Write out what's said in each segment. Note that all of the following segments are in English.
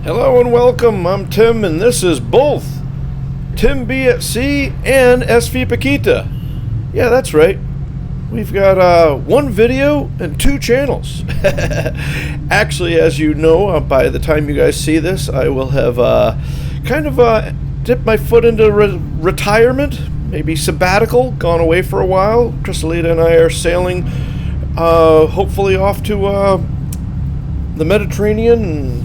Hello and welcome. I'm Tim, and this is both Tim B at Sea and SV Paquita. Yeah, that's right. We've got one video and two channels. Actually, as you know, by the time you guys see this, I will have dipped my foot into retirement, maybe sabbatical, gone away for a while. Cristalita and I are sailing, hopefully off to the Mediterranean and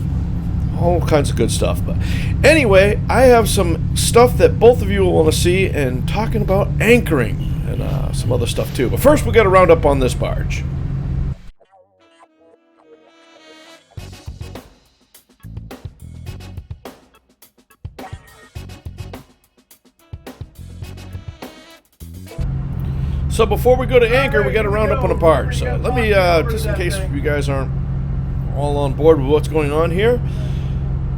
all kinds of good stuff. But anyway, I have some stuff that both of you will want to see, and talking about anchoring and some other stuff too. But first, we got to round up on this barge. So before we go to anchor, we got to round up on a barge. So let me, just in case you guys aren't all on board with what's going on here.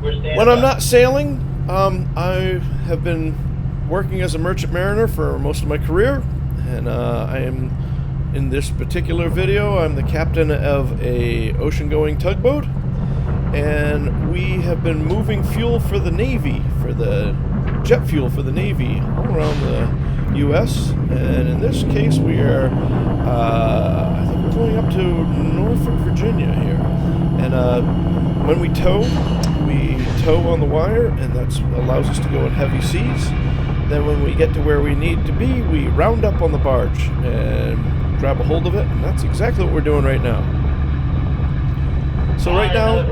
When I'm not sailing, I have been working as a merchant mariner for most of my career, and I am, in this particular video, I'm the captain of a ocean-going tugboat, and we have been moving fuel for the Navy, for the jet fuel for the Navy all around the U.S., and in this case we are, I think we're going up to Norfolk, Virginia here, and when we tow on the wire, and that allows us to go in heavy seas. Then when we get to where we need to be, we round up on the barge and grab a hold of it, and that's exactly what we're doing right now. So right now,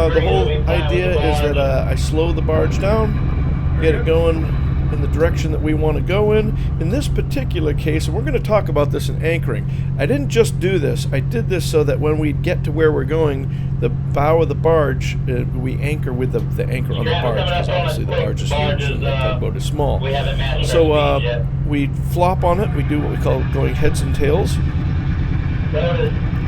the whole idea is that I slow the barge down, get it going in the direction that we want to go in. In this particular case, and we're going to talk about this in anchoring, I didn't just do this. I did this so that when we get to where we're going, the bow of the barge, we anchor with the anchor on the barge, because obviously the barge is huge and the tugboat is small. So we flop on it. We do what we call going heads and tails.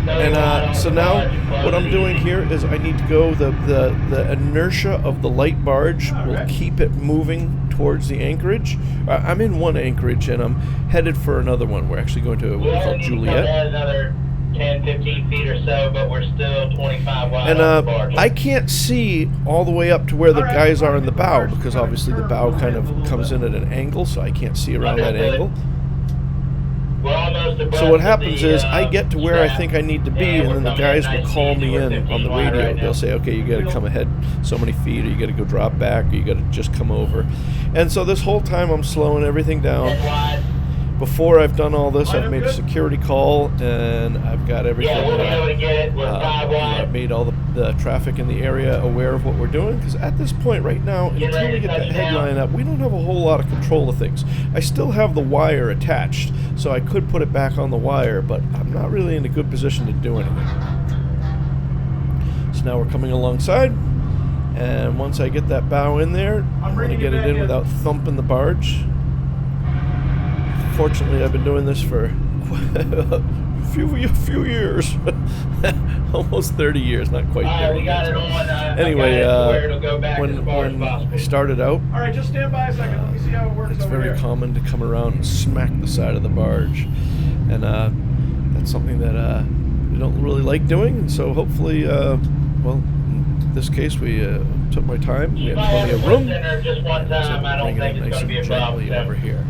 And so now what I'm doing here is I need to go, the inertia of the light barge will keep it moving towards the anchorage. I'm in one anchorage and I'm headed for another one. We're actually going to what we call Juliet. Another 10, 15 feet or so, but we're still 25 wide. And I can't see all the way up to where the guys are in the bow, because obviously the bow kind of comes in at an angle, so I can't see around that angle. So what happens is I get to where I think I need to be, and then the guys will call me in on the radio. They'll say, okay, you got to come ahead so many feet, or you got to go drop back, or you got to just come over. And so this whole time I'm slowing everything down. Before I've done all this, I've made a security call, and I've got everything. I've made all the traffic in the area aware of what we're doing, because at this point right now, until we get the headline up, we don't have a whole lot of control of things. I still have the wire attached, so I could put it back on the wire, but I'm not really in a good position to do anything. So now we're coming alongside, and once I get that bow in there, I'm going to get it in without thumping the barge. Fortunately, I've been doing this for a few years, almost 30 years, not quite 30 years. Anyway, when I started out, all right, just stand by a second. Let me see how it works. It's very common to come around and smack the side of the barge, and that's something that we don't really like doing. And so hopefully, well, in this case, we took my time. We had plenty of room. Bringing it nice and gently over here.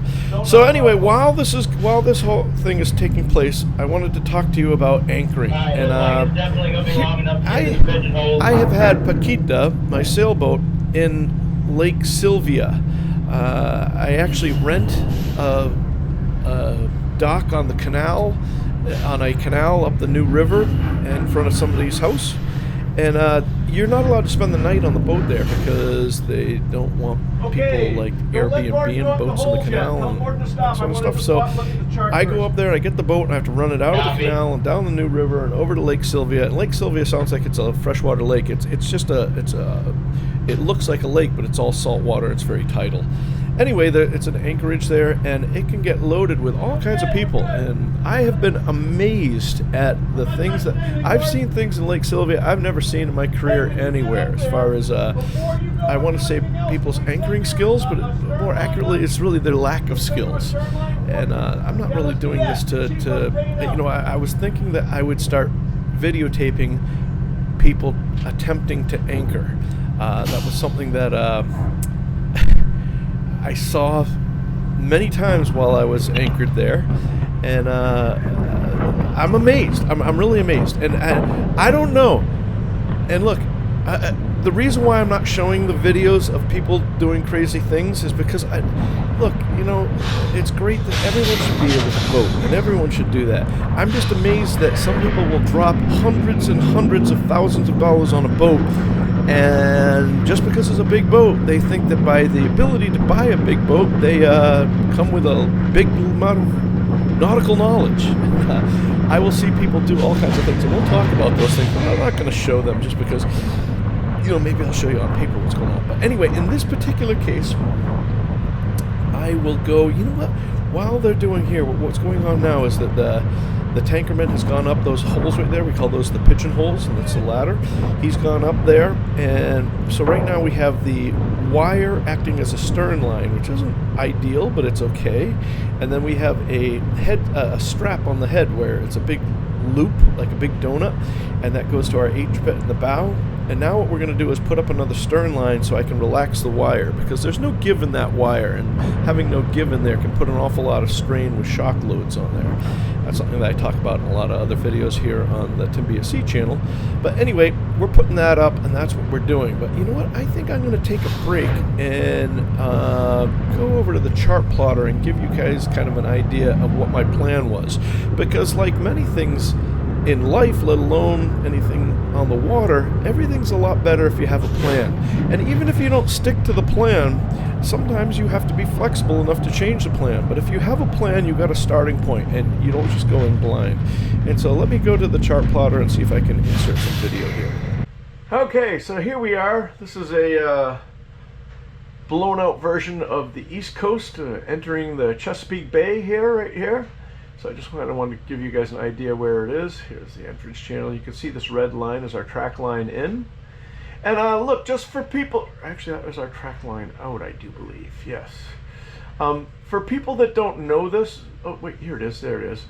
So anyway, while this whole thing is taking place, I wanted to talk to you about anchoring. And I have had Paquita, my sailboat, in Lake Sylvia. I actually rent a dock on the canal, on a canal up the New River in front of somebody's house. And you're not allowed to spend the night on the boat there, because they don't want people like Airbnb boats in the canal and that sort of stuff. So I go up there and I get the boat and I have to run it out of the canal and down the New River and over to Lake Sylvia. And Lake Sylvia sounds like it's a freshwater lake. It looks like a lake, but it's all salt water. It's very tidal. Anyway, it's an anchorage there, and it can get loaded with all kinds of people. And I have been amazed at the things that I've seen, things in Lake Sylvia I've never seen in my career anywhere, as far as I want to say people's anchoring skills, but more accurately, it's really their lack of skills. And I'm not really doing this to I was thinking that I would start videotaping people attempting to anchor. That was something that I saw many times while I was anchored there, and I'm amazed. I'm really amazed, and I don't know. And look, the reason why I'm not showing the videos of people doing crazy things is because look, you know, it's great that everyone should be able to boat, and everyone should do that. I'm just amazed that some people will drop hundreds and hundreds of thousands of dollars on a boat, and just because it's a big boat, they think that by the ability to buy a big boat, they come with a big amount of nautical knowledge. I will see people do all kinds of things, and we'll talk about those things, but I'm not going to show them just because, you know, maybe I'll show you on paper what's going on. But anyway, in this particular case, I will go, you know what, while they're doing here, what's going on now is that the tankerman has gone up those holes right there. We call those the pitching holes, and that's the ladder. He's gone up there, and so right now we have the wire acting as a stern line, which isn't ideal, but it's okay. And then we have a strap on the head where it's a big loop, like a big donut, and that goes to our H-bit in the bow. And now what we're going to do is put up another stern line so I can relax the wire, because there's no give in that wire, and having no give in there can put an awful lot of strain with shock loads on there. That's something that I talk about in a lot of other videos here on the Tim BSC channel. But anyway, we're putting that up, and that's what we're doing. But you know what? I think I'm going to take a break and go over to the chart plotter and give you guys kind of an idea of what my plan was. Because like many things in life, let alone anything on the water, everything's a lot better if you have a plan. And even if you don't stick to the plan, sometimes you have to be flexible enough to change the plan. But if you have a plan, you've got a starting point, and you don't just go in blind. And so let me go to the chart plotter and see if I can insert some video here. Okay, so here we are. This is a blown out version of the East Coast entering the Chesapeake Bay here, right here. So I just wanted to give you guys an idea where it is. Here's the entrance channel. You can see this red line is our track line in. And look, just for people, actually that was our track line out, I do believe, yes. For people that don't know this, oh wait, here it is, there it is.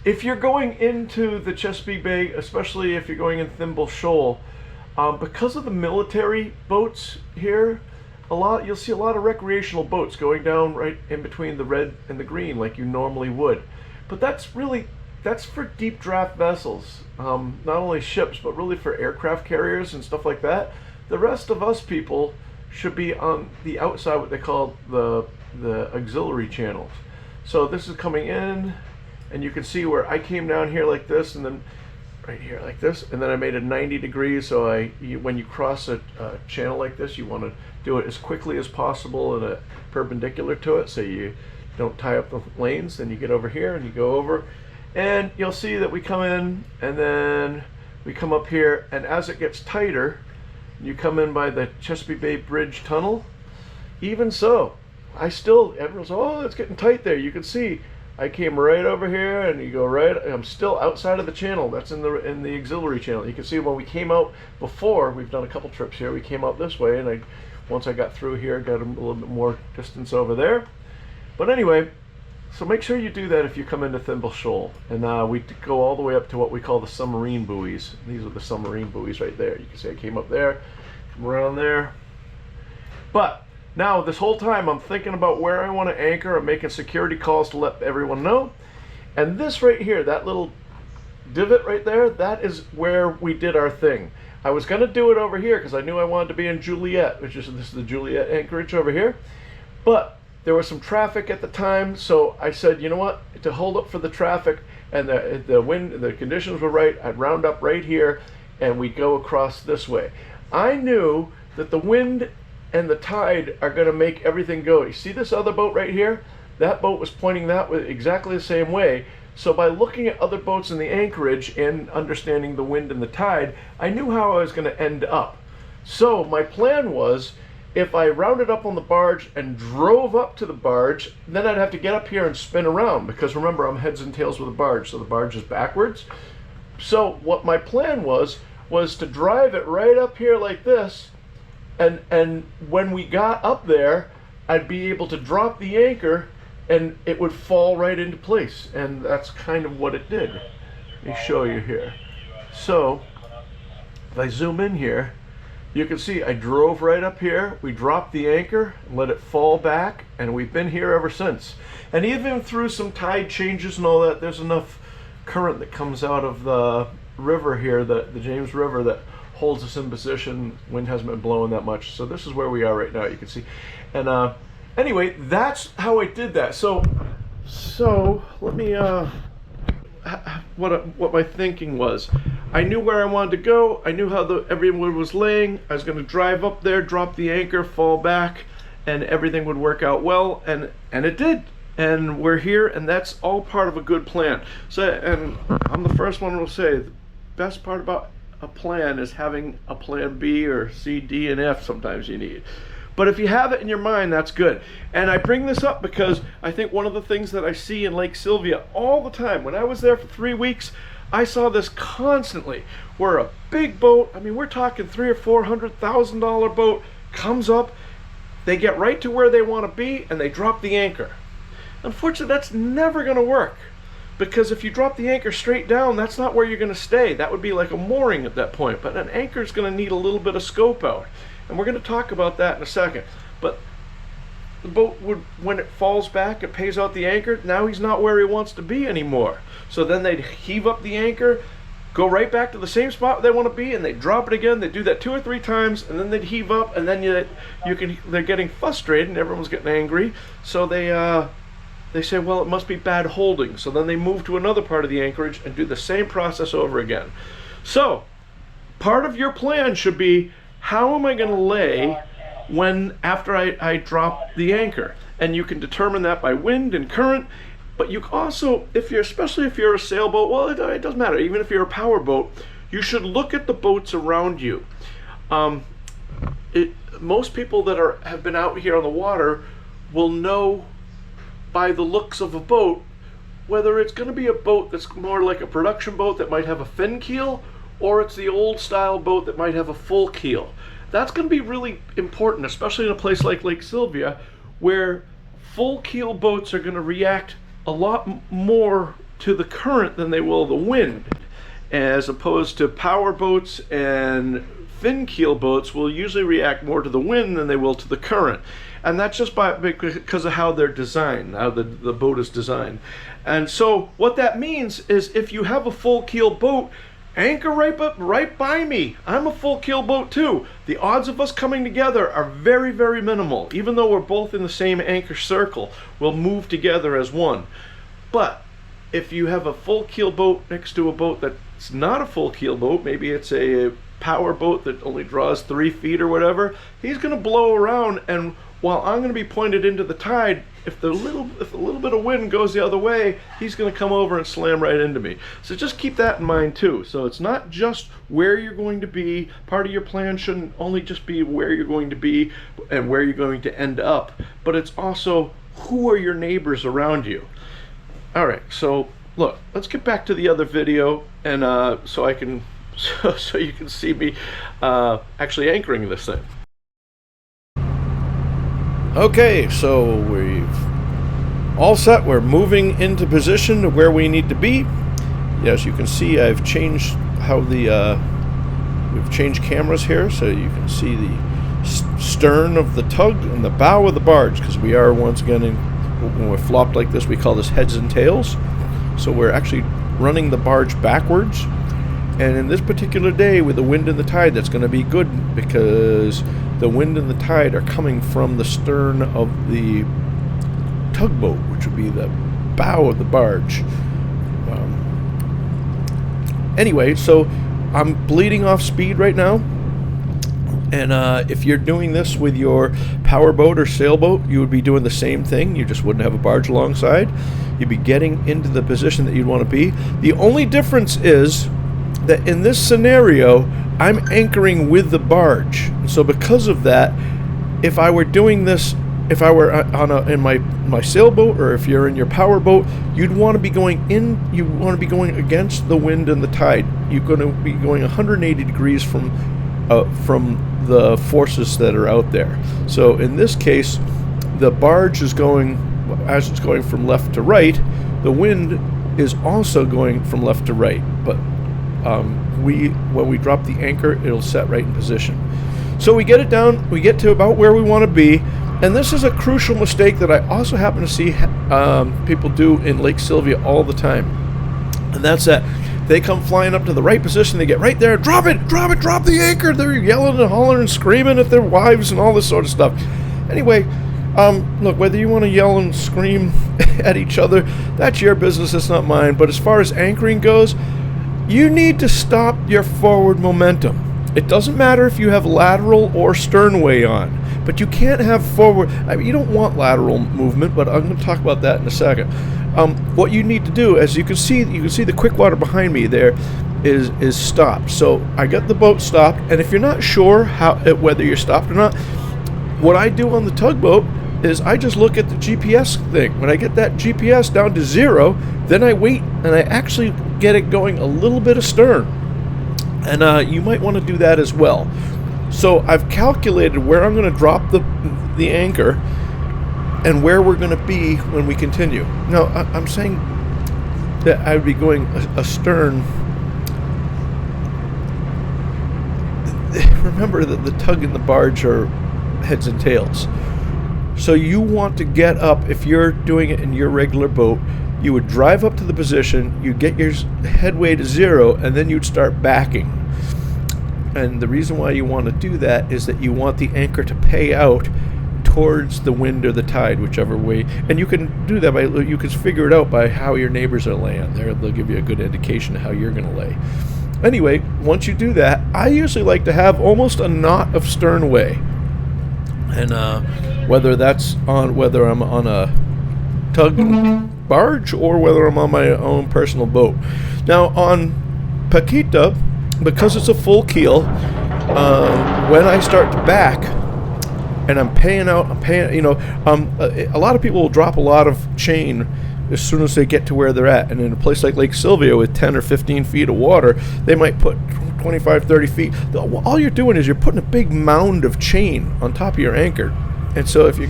If you're going into the Chesapeake Bay, especially if you're going in Thimble Shoal, because of the military boats here, you'll see a lot of recreational boats going down right in between the red and the green like you normally would. But that's for deep draft vessels, not only ships, but really for aircraft carriers and stuff like that. The rest of us people should be on the outside, what they call the auxiliary channels. So this is coming in, and you can see where I came down here like this, and then right here like this, and then I made it 90 degrees. So when you cross a channel like this, you want to do it as quickly as possible and perpendicular to it, so you don't tie up the lanes. Then you get over here and you go over, and you'll see that we come in, and then we come up here, and as it gets tighter, you come in by the Chesapeake Bay Bridge tunnel. Even so, everyone's, oh, it's getting tight there. You can see I came right over here, and you go right, I'm still outside of the channel. That's in the auxiliary channel. You can see when we came out before, we've done a couple trips here, we came out this way, and once I got through here, got a little bit more distance over there. But anyway, so make sure you do that if you come into Thimble Shoal. And we go all the way up to what we call the submarine buoys. These are the submarine buoys right there. You can see I came up there, come around there. But now this whole time I'm thinking about where I want to anchor. I'm making security calls to let everyone know. And this right here, that little divot right there, that is where we did our thing. I was going to do it over here because I knew I wanted to be in Juliet, this is the Juliet anchorage over here. But there was some traffic at the time, so I said, you know what, to hold up for the traffic and the wind, the conditions were right, I'd round up right here and we'd go across this way. I knew that the wind and the tide are going to make everything go. You see this other boat right here? That boat was pointing that way, exactly the same way. So by looking at other boats in the anchorage and understanding the wind and the tide, I knew how I was going to end up. So my plan was, if I rounded up on the barge and drove up to the barge, then I'd have to get up here and spin around, because remember, I'm heads and tails with the barge, so the barge is backwards. So what my plan was to drive it right up here like this, and when we got up there, I'd be able to drop the anchor and it would fall right into place. And that's kind of what it did. Let me show you here. So if I zoom in here, you can see I drove right up here, we dropped the anchor, let it fall back, and we've been here ever since. And even through some tide changes and all that, there's enough current that comes out of the river here, the James River, that holds us in position. Wind hasn't been blowing that much. So this is where we are right now, you can see. And anyway, that's how I did that. So let me, what my thinking was. I knew where I wanted to go. I knew how everyone was laying. I was going to drive up there, drop the anchor, fall back, and everything would work out well. And it did. And we're here, and that's all part of a good plan. So, and I'm the first one to say, the best part about a plan is having a plan B or C, D, and F sometimes you need. But if you have it in your mind, that's good. And I bring this up because I think one of the things that I see in Lake Sylvia all the time, when I was there for 3 weeks, I saw this constantly, where a big boat, I mean, we're talking $300,000 or $400,000 boat, comes up, they get right to where they want to be, and they drop the anchor. Unfortunately, that's never going to work, because if you drop the anchor straight down, that's not where you're going to stay. That would be like a mooring at that point, but an anchor is going to need a little bit of scope out, and we're going to talk about that in a second. But the boat would, when it falls back, it pays out the anchor, now he's not where he wants to be anymore. So then they'd heave up the anchor, go right back to the same spot they want to be, and they drop it again. They do that 2 or 3 times, and then they'd heave up, and then they're getting frustrated, and everyone's getting angry. So they say, well, it must be bad holding. So then they move to another part of the anchorage and do the same process over again. So part of your plan should be, how am I going to lay after I drop the anchor? And you can determine that by wind and current. But you also, especially if you're a sailboat, well, it doesn't matter. Even if you're a power boat, you should look at the boats around you. Most people that have been out here on the water will know by the looks of a boat whether it's going to be a boat that's more like a production boat that might have a fin keel, or it's the old style boat that might have a full keel. That's going to be really important, especially in a place like Lake Sylvia, where full keel boats are going to react a lot more to the current than they will the wind, as opposed to power boats and fin keel boats will usually react more to the wind than they will to the current. And that's just because of how they're designed, how the boat is designed. And so what that means is, if you have a full keel boat, anchor right by me. I'm a full keel boat too. The odds of us coming together are very, very minimal. Even though we're both in the same anchor circle, we'll move together as one. But if you have a full keel boat next to a boat that's not a full keel boat, maybe it's a power boat that only draws 3 feet or whatever, he's going to blow around, and while I'm going to be pointed into the tide, if a little bit of wind goes the other way, he's going to come over and slam right into me. So just keep that in mind too. So it's not just where you're going to be. Part of your plan shouldn't only just be where you're going to be and where you're going to end up, but it's also who are your neighbors around you. All right, so look, let's get back to the other video, and so you can see me actually anchoring this thing. Okay, so we've all set. We're moving into position to where we need to be. As you can see, I've changed how we've changed cameras here, so you can see the stern of the tug and the bow of the barge, because we are, once again, when we're flopped like this, we call this heads and tails. So we're actually running the barge backwards. And in this particular day, with the wind and the tide, that's going to be good, because the wind and the tide are coming from the stern of the tugboat, which would be the bow of the barge. Anyway, so I'm bleeding off speed right now. And if you're doing this with your powerboat or sailboat, you would be doing the same thing. You just wouldn't have a barge alongside. You'd be getting into the position that you'd want to be. The only difference is that in this scenario, I'm anchoring with the barge. So because of that, if I were doing this, if I were in my sailboat, or if you're in your powerboat, you'd want to be going against the wind and the tide. You're going to be going 180 degrees from the forces that are out there. So in this case, the barge is going, as it's going from left to right, the wind is also going from left to right, but when we drop the anchor, it'll set right in position. So we get it down, we get to about where we want to be, and this is a crucial mistake that I also happen to see people do in Lake Sylvia all the time. And that's that they come flying up to the right position, they get right there, drop it, drop the anchor. They're yelling and hollering and screaming at their wives and all this sort of stuff. Anyway, look, whether you want to yell and scream at each other, that's your business, it's not mine. But as far as anchoring goes, you need to stop your forward momentum. It doesn't matter if you have lateral or sternway on, but you can't have forward. I mean, you don't want lateral movement, but I'm going to talk about that in a second. What you need to do, as you can see the quick water behind me there is stopped. So I got the boat stopped, and if you're not sure whether you're stopped or not, what I do on the tugboat is I just look at the GPS thing. When I get that GPS down to 0, then I wait and I actually get it going a little bit astern. And you might want to do that as well. So I've calculated where I'm going to drop the anchor and where we're going to be when we continue. Now, I'm saying that I would be going astern. Remember that the tug and the barge are heads and tails. So you want to get up, if you're doing it in your regular boat, you would drive up to the position, you get your headway to 0, and then you'd start backing. And the reason why you want to do that is that you want the anchor to pay out towards the wind or the tide, whichever way. And you can do that you can figure it out by how your neighbors are laying. They'll give you a good indication of how you're going to lay. Anyway, once you do that, I usually like to have almost a knot of sternway. And whether I'm on a tug barge or whether I'm on my own personal boat. Now on Paquita, because it's a full keel, when I start to back and I'm paying, a lot of people will drop a lot of chain as soon as they get to where they're at. And in a place like Lake Sylvia with 10 or 15 feet of water, they might put 25, 30 feet. All you're doing is you're putting a big mound of chain on top of your anchor. And so if you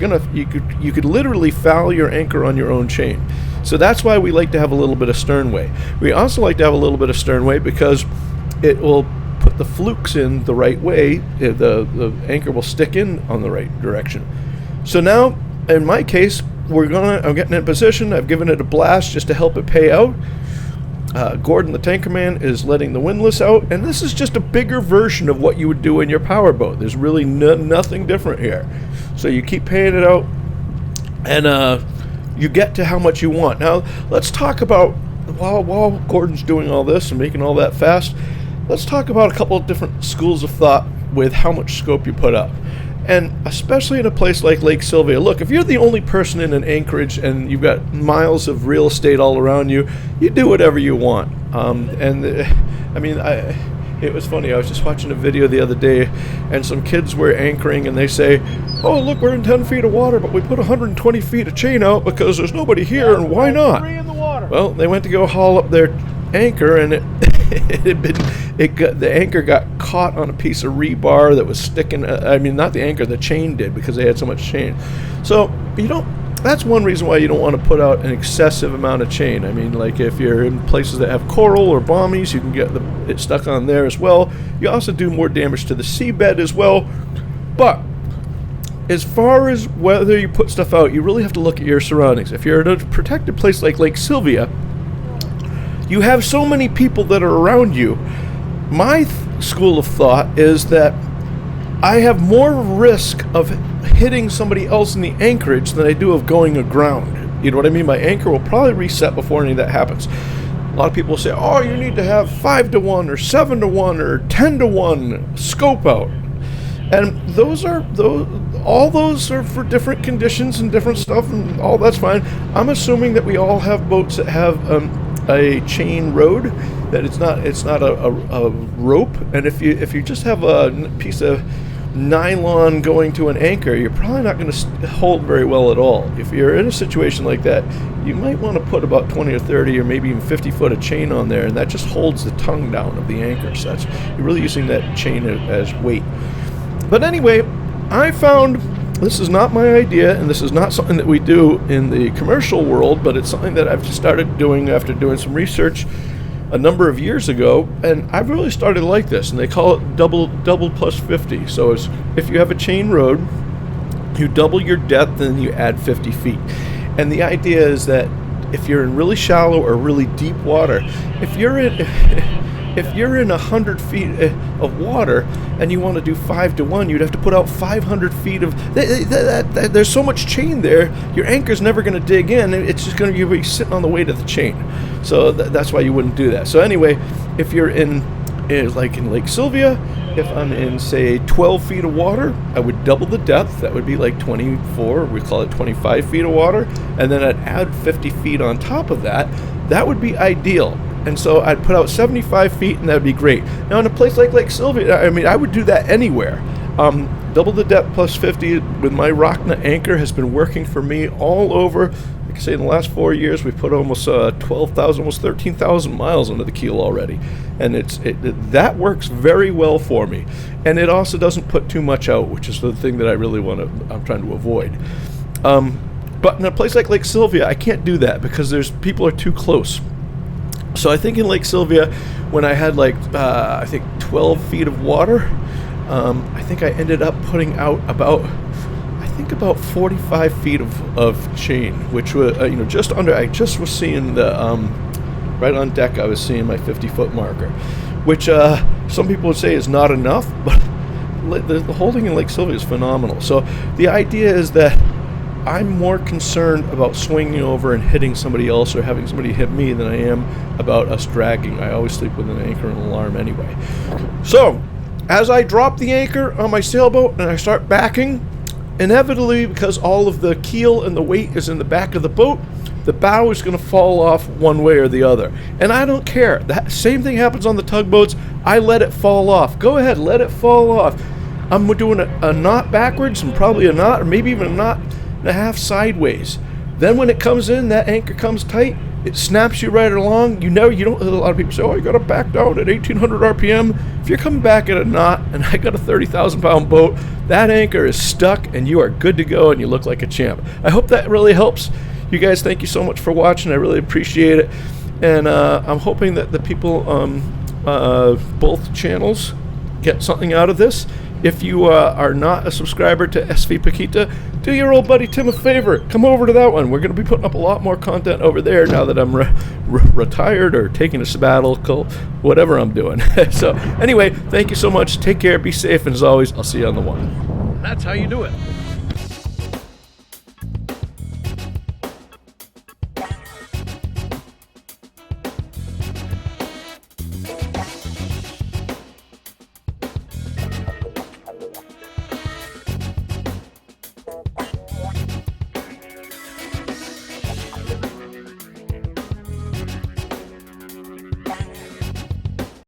could literally foul your anchor on your own chain. So that's why we like to have a little bit of sternway. We also like to have a little bit of sternway because it will put the flukes in the right way. The anchor will stick in on the right direction. So now, in my case, I'm getting in position. I've given it a blast just to help it pay out. Gordon, the tanker man, is letting the windlass out, and this is just a bigger version of what you would do in your powerboat. There's really nothing different here. So you keep paying it out, and you get to how much you want. Now, let's talk about, while Gordon's doing all this and making all that fast, let's talk about a couple of different schools of thought with how much scope you put up. And especially in a place like Lake Sylvia, look, if you're the only person in an anchorage and you've got miles of real estate all around you, you do whatever you want. It was funny. I was just watching a video the other day, and some kids were anchoring, and they say, "Oh, look, we're in 10 feet of water, but we put 120 feet of chain out because there's nobody here, and why not?" Well, they went to go haul up their anchor, and the anchor got caught on a piece of rebar that was sticking. Not the anchor, the chain did, because they had so much chain. So that's one reason why you don't want to put out an excessive amount of chain. I mean, like if you're in places that have coral or bommies, you can get it stuck on there as well. You also do more damage to the seabed as well. But as far as whether you put stuff out, you really have to look at your surroundings. If you're in a protected place like Lake Sylvia, you have so many people that are around you. My school of thought is that I have more risk of hitting somebody else in the anchorage than I do of going aground. You know what I mean? My anchor will probably reset before any of that happens. A lot of people say, "Oh, you need to have 5-to-1 or 7-to-1 or 10-to-1 scope out." And all those are for different conditions and different stuff, and all that's fine. I'm assuming that we all have boats that have a chain rode, that it's not a rope. And if you just have a piece of nylon going to an anchor, you're probably not going to hold very well at all. If you're in a situation like that, you might want to put about 20 or 30 or maybe even 50 foot of chain on there, and that just holds the tongue down of the anchor. So you're really using that chain as weight. But anyway, I found, this is not my idea, and this is not something that we do in the commercial world, but it's something that I've started doing after doing some research. a number of years ago, and I've really started to like this, and they call it double plus 50. So it's, if you have a chain road, you double your depth and you add 50 feet. And the idea is that if you're in really shallow or really deep water, if you're in 100 feet of water and you want to do 5 to 1, you'd have to put out 500 feet of there's so much chain there, your anchor's never going to dig in. It's just going to be sitting on the weight of the chain. So that's why you wouldn't do that. So anyway, if you're like in Lake Sylvia, if I'm in, say, 12 feet of water, I would double the depth. That would be like 24, we call it 25 feet of water, and then I'd add 50 feet on top of that. That would be ideal. And so I'd put out 75 feet, and that would be great. Now, in a place like Lake Sylvia, I mean, I would do that anywhere. Double the depth plus 50 with my Rockna anchor has been working for me all over. Like I say, in the last 4 years, we've put almost 12,000, almost 13,000 miles under the keel already. And that works very well for me. And it also doesn't put too much out, which is the thing that I'm trying to avoid. But in a place like Lake Sylvia, I can't do that because people are too close. So I think in Lake Sylvia, when I had I think 12 feet of water, I think I ended up putting out about 45 feet of chain, which was just under. I just was seeing the right on deck. I was seeing my 50-foot marker, which some people would say is not enough, but the holding in Lake Sylvia is phenomenal. So the idea is that I'm more concerned about swinging over and hitting somebody else or having somebody hit me than I am about us dragging. I always sleep with an anchor and an alarm anyway. So as I drop the anchor on my sailboat and I start backing, inevitably, because all of the keel and the weight is in the back of the boat, the bow is going to fall off one way or the other. And I don't care. That same thing happens on the tugboats. I let it fall off. Go ahead, let it fall off. I'm doing a knot backwards and probably a knot or maybe even a knot and a half sideways. Then when it comes in, that anchor comes tight, it snaps you right along. You don't, a lot of people say, oh, you got to back down at 1800 RPM. If you're coming back at a knot and I got a 30,000 pound boat, that anchor is stuck and you are good to go and you look like a champ. I hope that really helps. You guys, thank you so much for watching. I really appreciate it. And I'm hoping that the people both channels get something out of this. If you are not a subscriber to SV Paquita, do your old buddy Tim a favor. Come over to that one. We're going to be putting up a lot more content over there now that I'm retired or taking a sabbatical, whatever I'm doing. So anyway, thank you so much. Take care. Be safe. And as always, I'll see you on the one. That's how you do it.